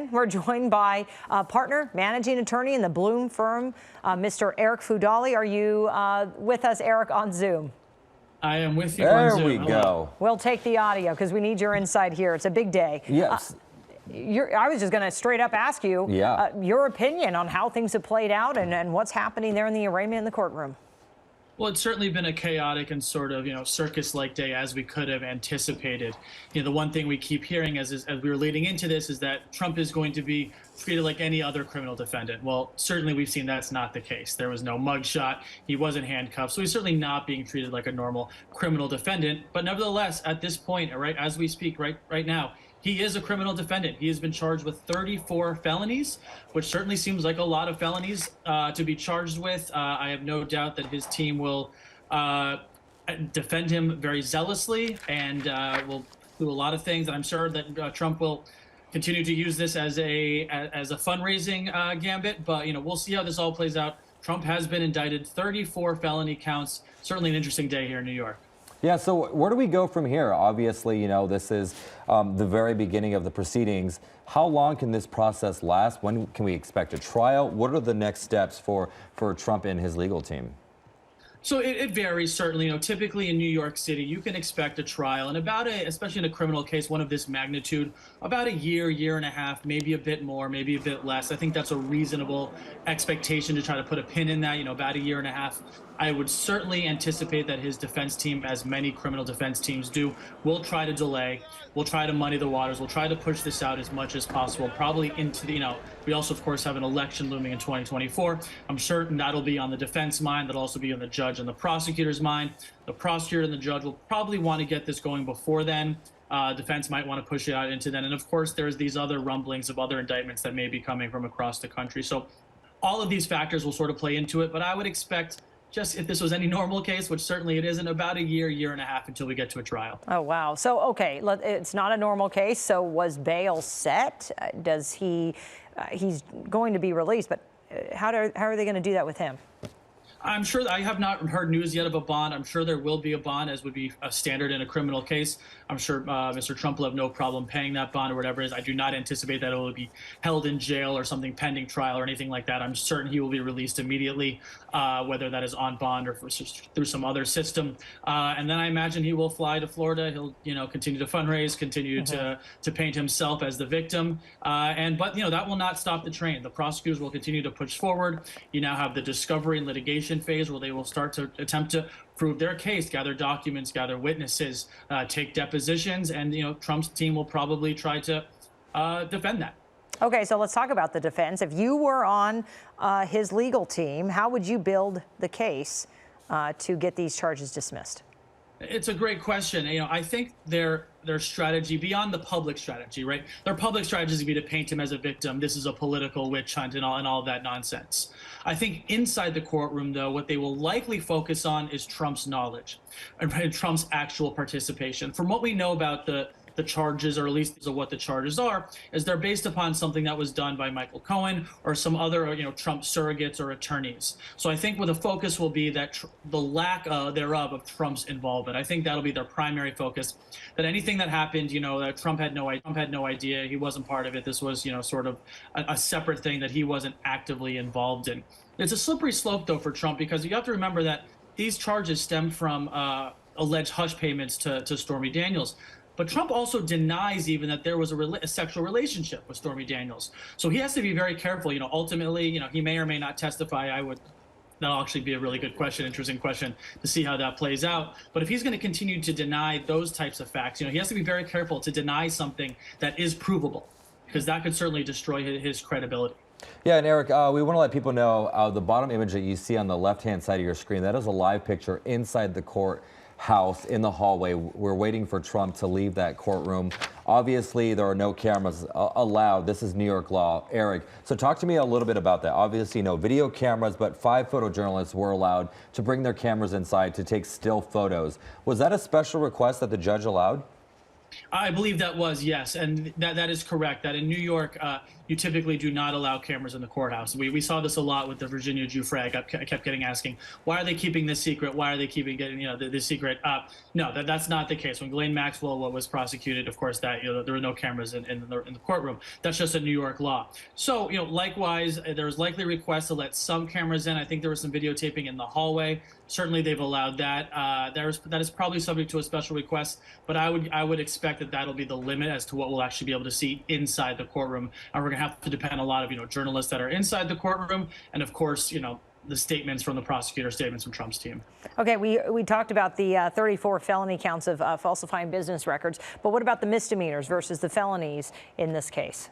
in. We're joined by partner, managing attorney in the Bloom firm, Mr. Arick Fudali. Are you with us, Arick, on Zoom? I am with you on Zoom. There we go. We'll take the audio because we need your insight here. It's a big day. Yes. I was just going to straight up ask you your opinion on how things have played out and what's happening there in the arraignment in the courtroom. Well, it's certainly been a chaotic and sort of, circus-like day as we could have anticipated. The one thing we keep hearing as we were leading into this is that Trump is going to be treated like any other criminal defendant. Well, certainly we've seen that's not the case. There was no mugshot. He wasn't handcuffed. So he's certainly not being treated like a normal criminal defendant. But nevertheless, at this point, right, as we speak right now, he is a criminal defendant. He has been charged with 34 felonies, which certainly seems like a lot of felonies to be charged with. I have no doubt that his team will defend him very zealously and will do a lot of things. And I'm sure that Trump will continue to use this as a fundraising gambit. But we'll see how this all plays out. Trump has been indicted, 34 felony counts. Certainly an interesting day here in New York. Yeah, so where do we go from here? Obviously, this is the very beginning of the proceedings. How long can this process last? When can we expect a trial? What are the next steps for Trump and his legal team? So it varies, certainly. Typically in New York City, you can expect a trial, and especially in a criminal case, one of this magnitude, about a year and a half, maybe a bit more, maybe a bit less. I think that's a reasonable expectation to try to put a pin in that, about a year and a half. I would certainly anticipate that his defense team, as many criminal defense teams do, will try to delay. We'll try to muddy the waters. We'll try to push this out as much as possible, probably into the, we also, of course, have an election looming in 2024. I'm certain that'll be on the defense mind. That'll also be on the judge and the prosecutor's mind. The prosecutor and the judge will probably want to get this going before then. Defense might want to push it out into then. And of course, there's these other rumblings of other indictments that may be coming from across the country. So all of these factors will sort of play into it. But I would expect, just if this was any normal case, which certainly it isn't, about a year and a half until we get to a trial. Oh, wow. So, okay, it's not a normal case. So was bail set? He's going to be released, but how are they going to do that with him? I'm sure I have not heard news yet of a bond. I'm sure there will be a bond, as would be a standard in a criminal case. I'm sure Mr. Trump will have no problem paying that bond or whatever it is. I do not anticipate that it will be held in jail or something pending trial or anything like that. I'm certain he will be released immediately, whether that is on bond or through some other system. And then I imagine he will fly to Florida. He'll, continue to fundraise, continue to paint himself as the victim. But that will not stop the train. The prosecutors will continue to push forward. You now have the discovery and litigation phase where they will start to attempt to prove their case, gather documents, gather witnesses, take depositions, and Trump's team will probably try to defend that. Okay, so let's talk about the defense. If you were on his legal team, how would you build the case to get these charges dismissed? It's a great question. I think their strategy, beyond the public strategy, right? Their public strategy would be to paint him as a victim. This is a political witch hunt and all of that nonsense. I think inside the courtroom, though, what they will likely focus on is Trump's knowledge and Trump's actual participation. From what we know about the charges, or at least what the charges are, is they're based upon something that was done by Michael Cohen or some other, Trump surrogates or attorneys. So I think what the focus will be that the lack thereof of Trump's involvement. I think that'll be their primary focus. That anything that happened, that Trump had no idea, he wasn't part of it. This was, sort of a separate thing that he wasn't actively involved in. It's a slippery slope, though, for Trump, because you have to remember that these charges stem from alleged hush payments to Stormy Daniels. But Trump also denies even that there was a sexual relationship with Stormy Daniels. So he has to be very careful. Ultimately, he may or may not testify. That'll actually be a really good question, interesting question to see how that plays out. But if he's going to continue to deny those types of facts, he has to be very careful to deny something that is provable, because that could certainly destroy his credibility. Yeah, and Arick, we want to let people know the bottom image that you see on the left-hand side of your screen, that is a live picture inside the courthouse in the hallway. We're waiting for Trump to leave that courtroom. Obviously, there are no cameras allowed. This is New York law. Arick, so talk to me a little bit about that. Obviously, no video cameras, but 5 photojournalists were allowed to bring their cameras inside to take still photos. Was that a special request that the judge allowed? I believe that was, yes, and that is correct. That in New York, you typically do not allow cameras in the courthouse. We saw this a lot with the Virginia Giuffre. I kept getting asking, why are they keeping this secret? Why are they keeping getting this secret? No, that's not the case. When Ghislaine Maxwell was prosecuted, of course, that there were no cameras in the courtroom. That's just a New York law. So likewise, there was likely requests to let some cameras in. I think there was some videotaping in the hallway. Certainly, they've allowed that. That is probably subject to a special request, but I would expect that that'll be the limit as to what we'll actually be able to see inside the courtroom. And we're going to have to depend on a lot of journalists that are inside the courtroom, and of course the statements from the prosecutor, statements from Trump's team. Okay, we talked about the 34 felony counts of falsifying business records, but what about the misdemeanors versus the felonies in this case?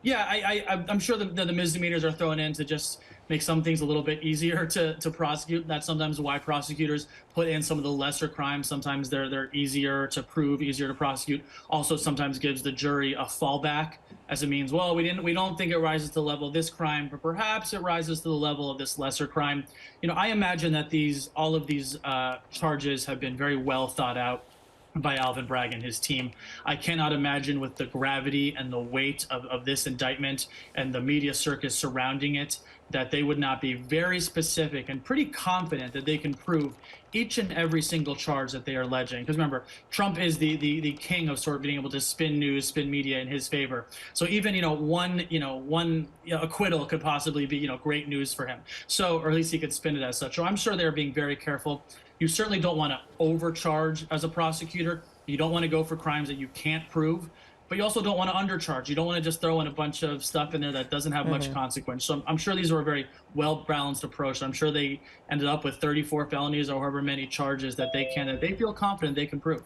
Yeah, I'm sure the misdemeanors are thrown in to just make some things a little bit easier to prosecute. That's sometimes why prosecutors put in some of the lesser crimes. Sometimes they're easier to prove, easier to prosecute. Also, sometimes gives the jury a fallback as it means, well, we don't think it rises to the level of this crime, but perhaps it rises to the level of this lesser crime. I imagine that all of these charges have been very well thought out by Alvin Bragg and his team. I cannot imagine, with the gravity and the weight of this indictment and the media circus surrounding it, that they would not be very specific and pretty confident that they can prove each and every single charge that they are alleging. Because remember, Trump is the king of sort of being able to spin news, spin media in his favor. So even one acquittal could possibly be great news for him. So, or at least he could spin it as such. So I'm sure they're being very careful. You certainly don't want to overcharge as a prosecutor. You don't want to go for crimes that you can't prove, but you also don't want to undercharge. You don't want to just throw in a bunch of stuff in there that doesn't have much consequence. So I'm sure these were a very well-balanced approach. I'm sure they ended up with 34 felonies or however many charges that they feel confident they can prove.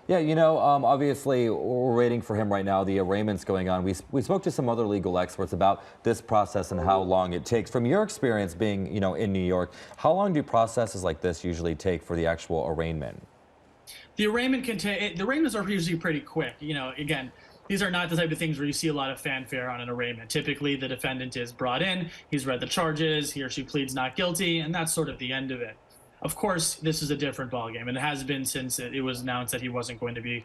Yeah, obviously we're waiting for him right now. The arraignment's going on. We spoke to some other legal experts about this process and how long it takes. From your experience being, in New York, how long do processes like this usually take for the actual arraignment? The arraignments are usually pretty quick. Again, these are not the type of things where you see a lot of fanfare on an arraignment. Typically, the defendant is brought in, he's read the charges, he or she pleads not guilty, and that's sort of the end of it. Of course, this is a different ballgame, and it has been since it was announced that he wasn't going to be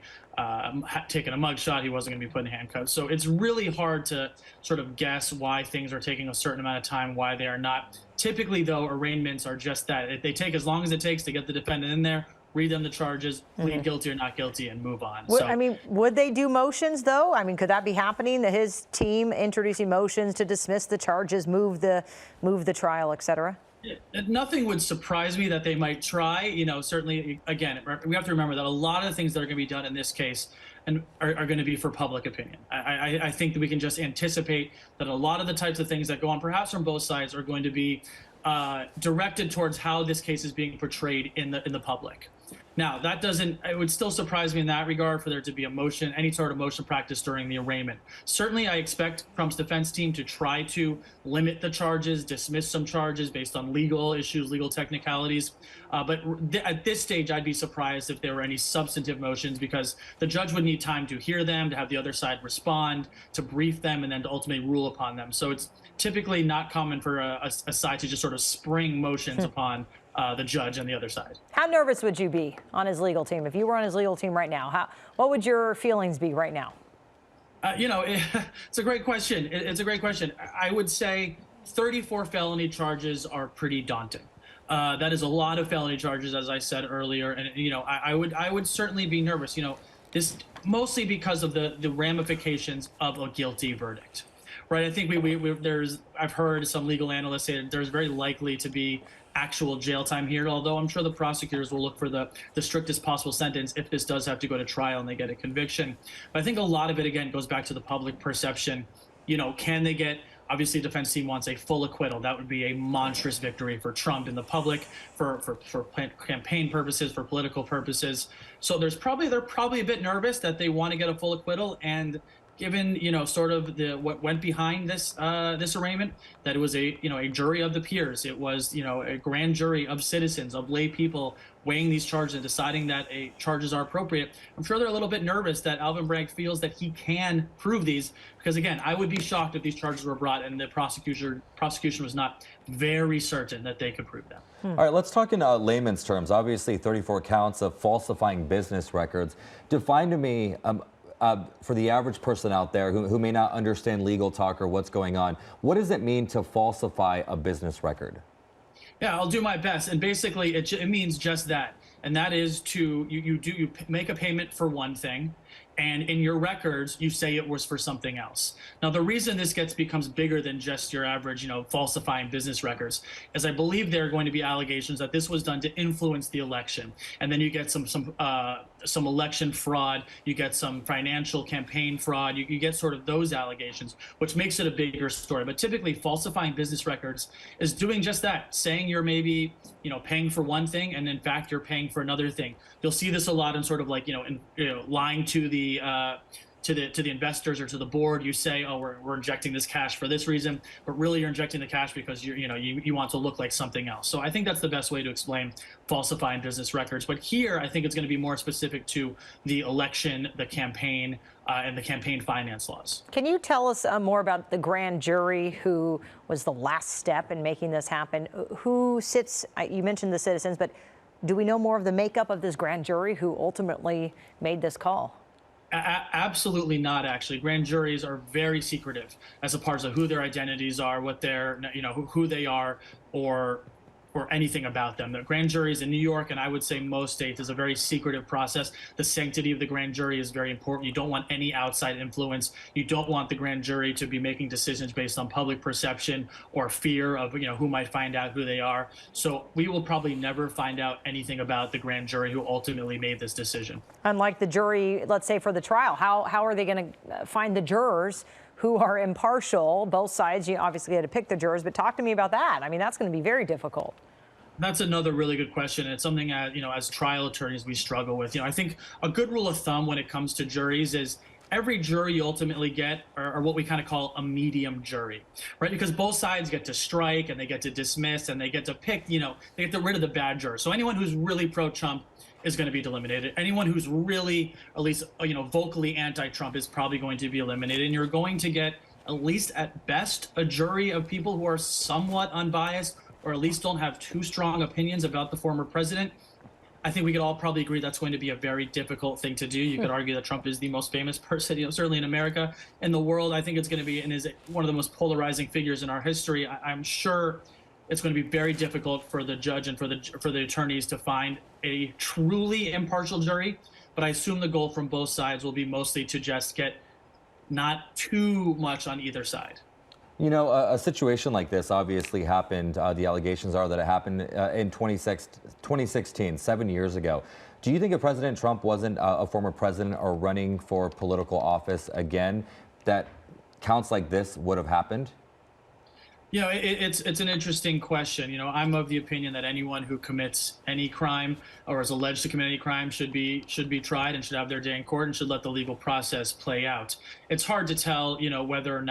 taking a mugshot, he wasn't going to be put in handcuffs. So it's really hard to sort of guess why things are taking a certain amount of time, why they are not. Typically, though, arraignments are just that. They take as long as it takes to get the defendant in there, read them the charges, plead guilty or not guilty, and move on. Would they do motions, though? Could that be happening, that his team introducing motions to dismiss the charges, move the trial, et cetera? Nothing would surprise me that they might try. Certainly, again, we have to remember that a lot of the things that are going to be done in this case are going to be for public opinion. I think that we can just anticipate that a lot of the types of things that go on, perhaps from both sides, are going to be directed towards how this case is being portrayed in the public. Now, it would still surprise me in that regard for there to be any sort of motion practice during the arraignment. Certainly, I expect Trump's defense team to try to limit the charges, dismiss some charges based on legal issues, legal technicalities. But at this stage, I'd be surprised if there were any substantive motions, because the judge would need time to hear them, to have the other side respond, to brief them, and then to ultimately rule upon them. So it's typically not common for a side to just sort of spring motions upon the judge on the other side. How nervous would you be on his legal team? If you were on his legal team right now, what would your feelings be right now? It's a great question. It's a great question. I would say 34 felony charges are pretty daunting. That is a lot of felony charges, as I said earlier. And, I would certainly be nervous, this mostly because of the ramifications of a guilty verdict. Right. I think I've heard some legal analysts say that there's very likely to be actual jail time here, although I'm sure the prosecutors will look for the strictest possible sentence if this does have to go to trial and they get a conviction. But I think a lot of it, again, goes back to the public perception. Can they get, obviously, the defense team wants a full acquittal. That would be a monstrous victory for Trump in the public, for campaign purposes, for political purposes. So they're probably a bit nervous that they want to get a full acquittal, and given sort of what went behind this this arraignment, that it was a jury of the peers. It was a grand jury of citizens, of lay people weighing these charges and deciding that charges are appropriate. I'm sure they're a little bit nervous that Alvin Bragg feels that he can prove these, because again, I would be shocked if these charges were brought and the prosecution was not very certain that they could prove them. All right, let's talk in layman's terms. Obviously, 34 counts of falsifying business records. Define to me, for the average person out there who may not understand legal talk or what's going on, what does it mean to falsify a business record? Yeah, I'll do my best. And basically, it means just that. And that is you make a payment for one thing, and in your records, you say it was for something else. Now, the reason this becomes bigger than just your average, falsifying business records, is I believe there are going to be allegations that this was done to influence the election. And then you get some election fraud, you get some financial campaign fraud, you get sort of those allegations, which makes it a bigger story. But typically, falsifying business records is doing just that, saying you're maybe, paying for one thing, and in fact, you're paying for another thing. You'll see this a lot in sort of like, lying to the investors or to the board. You say, oh, we're injecting this cash for this reason, but really you're injecting the cash because you want to look like something else. So I think that's the best way to explain falsifying business records. But here, I think it's going to be more specific to the election, the campaign, and the campaign finance laws. Can you tell us more about the grand jury who was the last step in making this happen? Who sits, you mentioned the citizens, but do we know more of the makeup of this grand jury who ultimately made this call? Absolutely not, actually. Grand juries are very secretive as a part of who their identities are, what they're, who they are, or anything about them. The grand juries in New York, and I would say most states, is a very secretive process. The sanctity of the grand jury is very important. You don't want any outside influence. You don't want the grand jury to be making decisions based on public perception or fear of who might find out who they are. So we will probably never find out anything about the grand jury who ultimately made this decision. Unlike the jury, let's say for the trial, how are they going to find the jurors who are impartial? Both sides, you obviously had to pick the jurors, but talk to me about that. I mean, that's going to be very difficult. That's another really good question. It's something that, as trial attorneys, we struggle with. I think a good rule of thumb when it comes to juries is every jury you ultimately get are what we kind of call a medium jury, right? Because both sides get to strike and they get to dismiss and they get to pick, they get to rid of the bad jurors. So anyone who's really pro-Trump is going to be eliminated. Anyone who's really, at least, vocally anti-Trump is probably going to be eliminated. And you're going to get, at least at best, a jury of people who are somewhat unbiased, or at least don't have too strong opinions about the former president. I think we could all probably agree that's going to be a very difficult thing to do. You could argue that Trump is the most famous person, certainly in America. In the world, I think it's going to be, and is one of the most polarizing figures in our history. I'm sure it's going to be very difficult for the judge and for the attorneys to find a truly impartial jury. But I assume the goal from both sides will be mostly to just get not too much on either side. A situation like this obviously happened. The allegations are that it happened in 2016, 7 years ago. Do you think if President Trump wasn't a former president or running for political office again, that counts like this would have happened? It's an interesting question. I'm of the opinion that anyone who commits any crime or is alleged to commit any crime should be tried and should have their day in court and should let the legal process play out. It's hard to tell, whether or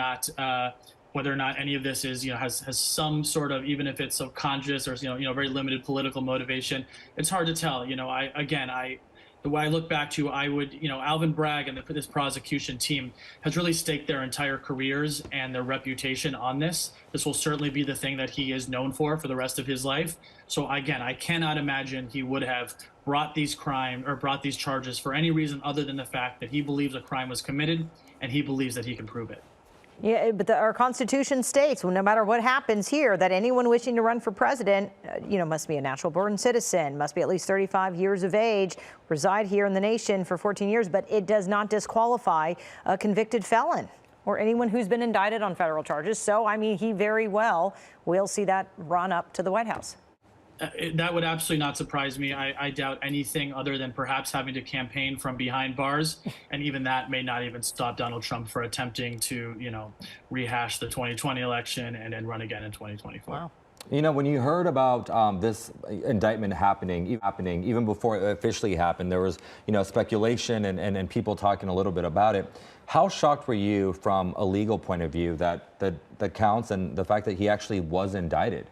not any of this is, has some sort of, even if it's subconscious or, very limited political motivation. It's hard to tell. The way I look back to, I would, Alvin Bragg and this prosecution team has really staked their entire careers and their reputation on this. This will certainly be the thing that he is known for the rest of his life. So again, I cannot imagine he would have brought these charges for any reason other than the fact that he believes a crime was committed and he believes that he can prove it. Yeah, but our Constitution states, well, no matter what happens here, that anyone wishing to run for president, must be a natural-born citizen, must be at least 35 years of age, reside here in the nation for 14 years, but it does not disqualify a convicted felon or anyone who's been indicted on federal charges. So, I mean, he very well will see that run up to the White House. That would absolutely not surprise me. I doubt anything other than perhaps having to campaign from behind bars. And even that may not even stop Donald Trump for attempting to, rehash the 2020 election and then run again in 2024. Wow. When you heard about this indictment happening even before it officially happened, there was, speculation and people talking a little bit about it. How shocked were you from a legal point of view that the counts and the fact that he actually was indicted?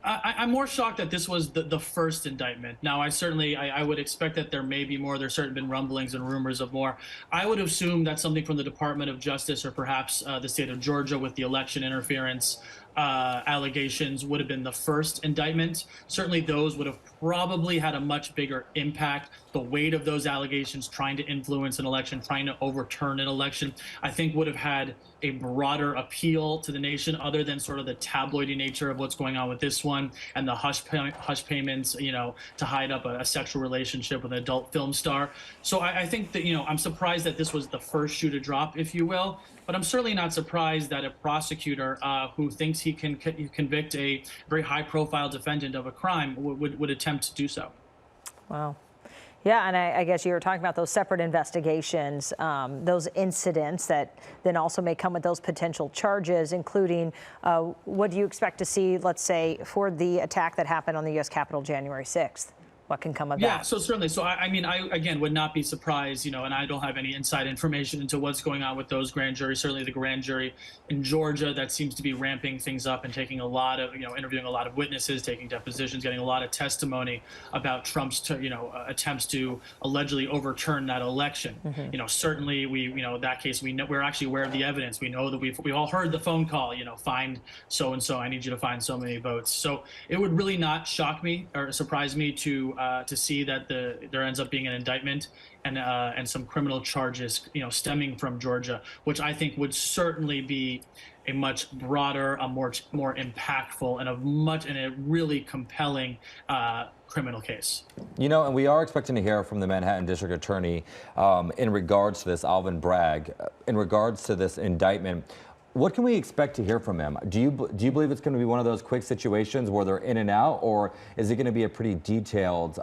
I'm more shocked that this was the first indictment. Now, I would expect that there may be more. There's certainly been rumblings and rumors of more. I would assume that something from the Department of Justice or perhaps the state of Georgia with the election interference allegations would have been the first indictment. Certainly those would have probably had a much bigger impact. The weight of those allegations trying to influence an election, trying to overturn an election, I think would have had a broader appeal to the nation other than sort of the tabloidy nature of what's going on with this one and the hush payments, you know, to hide up a sexual relationship with an adult film star. So I think that, you know, I'm surprised that this was the first shoe to drop, if you will. But I'm certainly not surprised that a prosecutor who thinks he can convict a very high-profile defendant of a crime would attempt to do so. Wow. Yeah, and I guess you were talking about those separate investigations, those incidents that then also may come with those potential charges, including what do you expect to see, let's say, for the attack that happened on the U.S. Capitol January 6th? What can come of that? Yeah, so certainly. So I mean, I again would not be surprised, you know, and I don't have any inside information into what's going on with those grand juries. Certainly the grand jury in Georgia that seems to be ramping things up and taking a lot of, you know, interviewing a lot of witnesses, taking depositions, getting a lot of testimony about Trump's, attempts to allegedly overturn that election. You know, certainly in that case, we're actually aware of the evidence. We know that we all heard the phone call, you know, find so-and-so, I need you to find so many votes. So it would really not shock me or surprise me to see that there ends up being an indictment and some criminal charges, you know, stemming from Georgia, which I think would certainly be a much broader, a more impactful, and a really compelling criminal case. You know, and we are expecting to hear from the Manhattan District Attorney in regards to this Alvin Bragg, in regards to this indictment. What can we expect to hear from him? Do you believe it's going to be one of those quick situations where they're in and out, or is it going to be a pretty detailed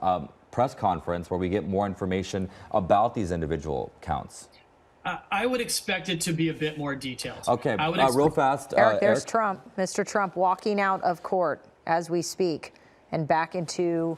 press conference where we get more information about these individual counts? I would expect it to be a bit more detailed. Okay, real fast. Arick, there's Arick? Trump, Mr. Trump walking out of court as we speak and back into.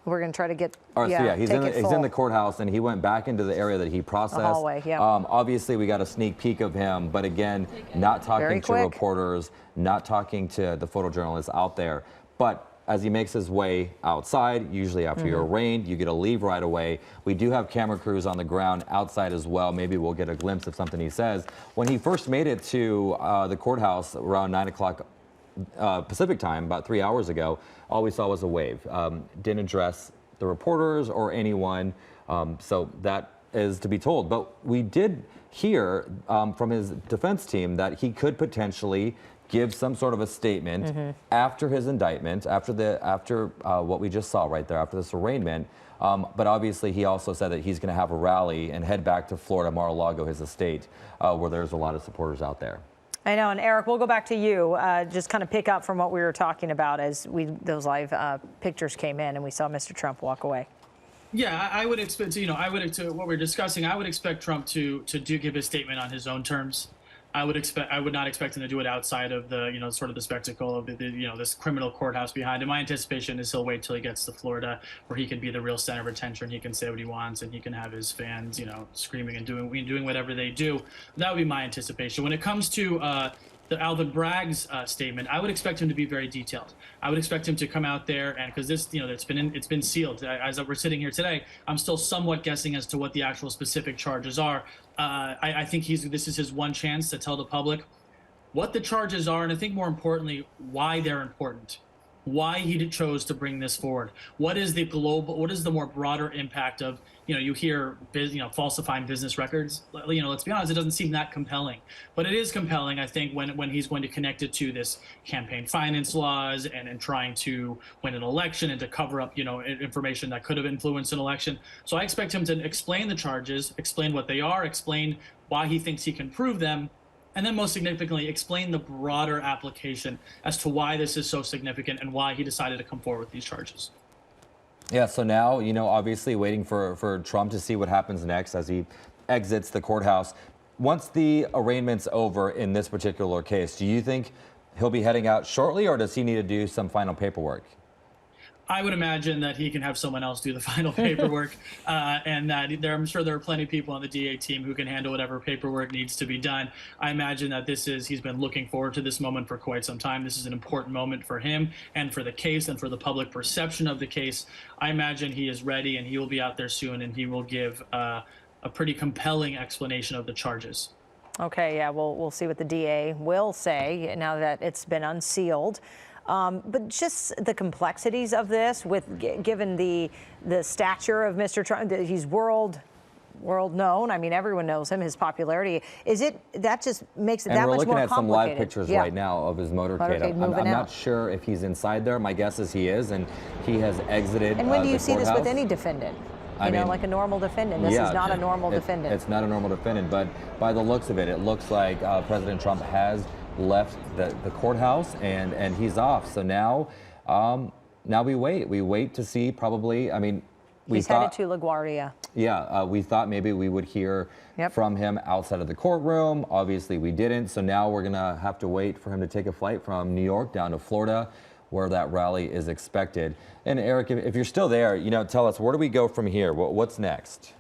We're going to try to get. All right, so yeah, he's in the full. courthouse, and he went back into the area that he processed. The hallway, yeah. Obviously, we got a sneak peek of him, but again, not talking Very to quick. reporters, not talking to the photojournalists out there. But as he makes his way outside, usually after you're arraigned, you get to leave right away. We do have camera crews on the ground outside as well. Maybe we'll get a glimpse of something he says. When he first made it to the courthouse around 9 o'clock Pacific time, about 3 hours ago, all we saw was a wave. Didn't address the reporters or anyone, so that is to be told. But we did hear from his defense team that he could potentially give some sort of a statement after his indictment, after what we just saw right there, after this arraignment. But obviously, he also said that he's going to have a rally and head back to Florida, Mar-a-Lago, his estate, where there's a lot of supporters out there. I know, and Arick, we'll go back to you. Just kind of pick up from what we were talking about as those live pictures came in and we saw Mr. Trump walk away. Yeah, I would expect, what we're discussing, I would expect Trump to give his statement on his own terms. I would not expect him to do it outside of the, sort of the spectacle of this criminal courthouse behind him. My anticipation is he'll wait till he gets to Florida, where he can be the real center of attention. He can say what he wants, and he can have his fans, screaming and doing whatever they do. That would be my anticipation. When it comes to the Alvin Bragg's statement, I would expect him to be very detailed. I would expect him to come out there and, because this, it's been sealed. As we're sitting here today, I'm still somewhat guessing as to what the actual specific charges are. I think this is his one chance to tell the public what the charges are, and I think more importantly, why they're important. Why he chose to bring this forward. What is the more broader impact of, you hear, falsifying business records. Let's be honest, it doesn't seem that compelling. But it is compelling, I think, when he's going to connect it to this campaign finance laws and trying to win an election and to cover up, information that could have influenced an election. So I expect him to explain the charges, explain what they are, explain why he thinks he can prove them, and then most significantly, explain the broader application as to why this is so significant and why he decided to come forward with these charges. Yeah, so now, obviously waiting for Trump to see what happens next as he exits the courthouse. Once the arraignment's over in this particular case, do you think he'll be heading out shortly, or does he need to do some final paperwork? I would imagine that he can have someone else do the final paperwork, and that I'm sure there are plenty of people on the DA team who can handle whatever paperwork needs to be done. I imagine that he's been looking forward to this moment for quite some time. This is an important moment for him and for the case and for the public perception of the case. I imagine he is ready, and he will be out there soon, and he will give a pretty compelling explanation of the charges. Okay, yeah, we'll see what the DA will say now that it's been unsealed. But just the complexities of this, given the stature of Mr. Trump, he's world known. I mean, everyone knows him. His popularity that just makes it that much more complicated. And we're looking at some live pictures right now of his motorcade. I'm not sure if he's inside there. My guess is he is, and he has exited. And when do you see this with courthouse. any defendant? You know, like a normal defendant. This is not a normal defendant. It's not a normal defendant, but by the looks of it, it looks like President Trump has left the courthouse and he's off. So now we wait. We wait to see probably, I mean, he's headed to LaGuardia. Yeah, we thought maybe we would hear from him outside of the courtroom. Obviously we didn't. So now we're gonna have to wait for him to take a flight from New York down to Florida, where that rally is expected. And Arick, if you're still there, tell us, where do we go from here? What's next?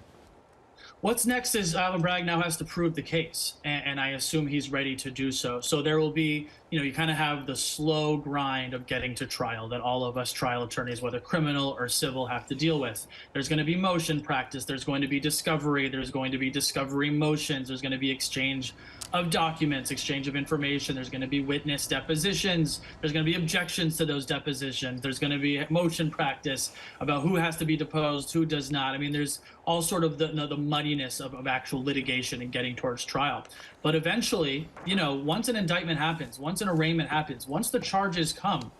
What's next is Alvin Bragg now has to prove the case, and I assume he's ready to do so. So there will be, you kind of have the slow grind of getting to trial that all of us trial attorneys, whether criminal or civil, have to deal with. There's going to be motion practice. There's going to be discovery. There's going to be discovery motions. There's going to be exchange of documents, exchange of information. There's going to be witness depositions. There's going to be objections to those depositions. There's going to be motion practice about who has to be deposed, who does not. I mean, there's all sort of the muddiness of actual litigation and getting towards trial. But eventually, once an indictment happens, once an arraignment happens, once the charges come,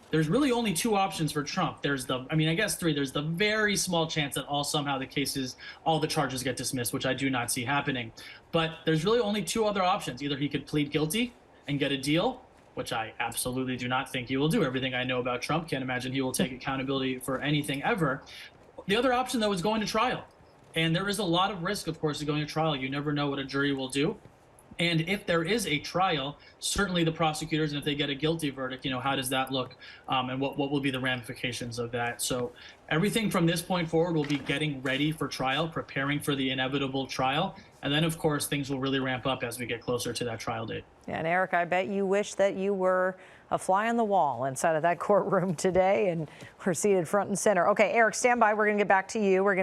there's really only two options for Trump. I guess three. There's the very small chance that somehow all the charges get dismissed, which I do not see happening. But there's really only two other options. Either he could plead guilty and get a deal, which I absolutely do not think he will do. Everything I know about Trump, can't imagine he will take accountability for anything ever. The other option, though, is going to trial. And there is a lot of risk, of course, of going to trial. You never know what a jury will do. And if there is a trial, certainly the prosecutors, and if they get a guilty verdict, how does that look? And what will be the ramifications of that? So everything from this point forward will be getting ready for trial, preparing for the inevitable trial. And then, of course, things will really ramp up as we get closer to that trial date. Yeah, and Arick, I bet you wish that you were a fly on the wall inside of that courtroom today and were seated front and center. Okay, Arick, stand by. We're going to get back to you. We're going to